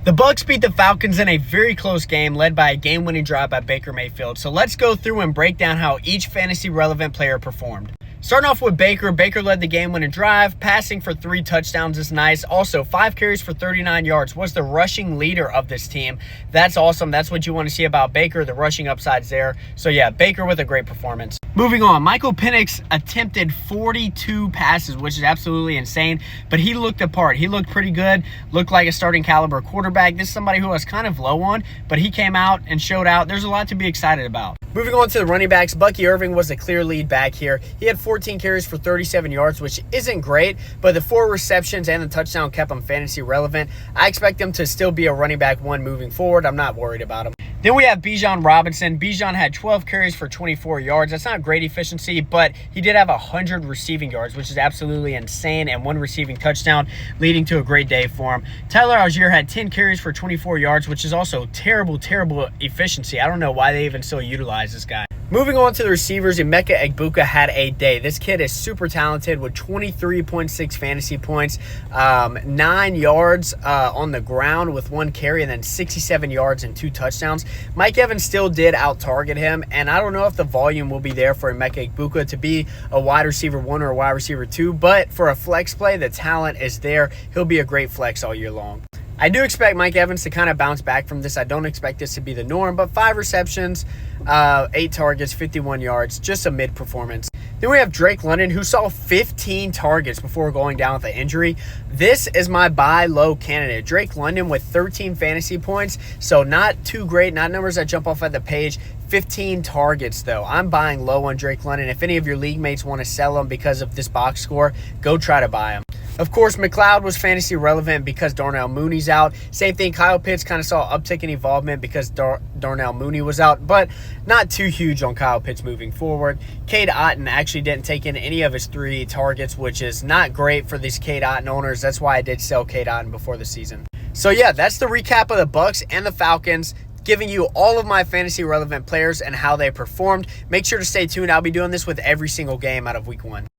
The Bucs beat the Falcons in a very close game led by a game-winning drive by Baker Mayfield. So let's go through and break down how each fantasy-relevant player performed. Starting off with Baker. Baker led the game-winning drive, passing for 3 touchdowns is nice. Also, 5 carries for 39 yards, was the rushing leader of this team. That's awesome. That's what you want to see about Baker. The rushing upside's there. So yeah, Baker with a great performance. Moving on, Michael Penix attempted 42 passes, which is absolutely insane, but he looked apart. He looked pretty good, looked like a starting caliber quarterback. This is somebody who I was kind of low on, but he came out and showed out. There's a lot to be excited about. Moving on to the running backs, Bucky Irving was the clear lead back here. He had 14 carries for 37 yards, which isn't great, but the 4 receptions and the touchdown kept him fantasy relevant. I expect him to still be a running back 1 moving forward. I'm not worried about him. Then we have Bijan Robinson. Bijan had 12 carries for 24 yards. That's not great efficiency, but he did have 100 receiving yards, which is absolutely insane, and 1 receiving touchdown, leading to a great day for him. Tyler Algier had 10 carries for 24 yards, which is also terrible efficiency. I don't know why they even still utilize this guy. Moving on to the receivers, Emeka Egbuka had a day. This kid is super talented with 23.6 fantasy points, 9 yards on the ground with 1 carry, and then 67 yards and 2 touchdowns. Mike Evans still did out-target him, and I don't know if the volume will be there for Emeka Egbuka to be a wide receiver 1 or a wide receiver 2, but for a flex play, the talent is there. He'll be a great flex all year long. I do expect Mike Evans to kind of bounce back from this. I don't expect this to be the norm, but 5 receptions, 8 targets, 51 yards, just a mid-performance. Then we have Drake London, who saw 15 targets before going down with an injury. This is my buy low candidate. Drake London with 13 fantasy points, so not too great, not numbers that jump off at the page. 15 targets, though. I'm buying low on Drake London. If any of your league mates want to sell him because of this box score, go try to buy him. Of course, McLeod was fantasy relevant because Darnell Mooney's out. Same thing, Kyle Pitts kind of saw uptick in involvement because Darnell Mooney was out, but not too huge on Kyle Pitts moving forward. Cade Otton actually didn't take in any of his 3 targets, which is not great for these Cade Otton owners. That's why I did sell Cade Otton before the season. So yeah, that's the recap of the Bucs and the Falcons, giving you all of my fantasy relevant players and how they performed. Make sure to stay tuned. I'll be doing this with every single game out of week 1.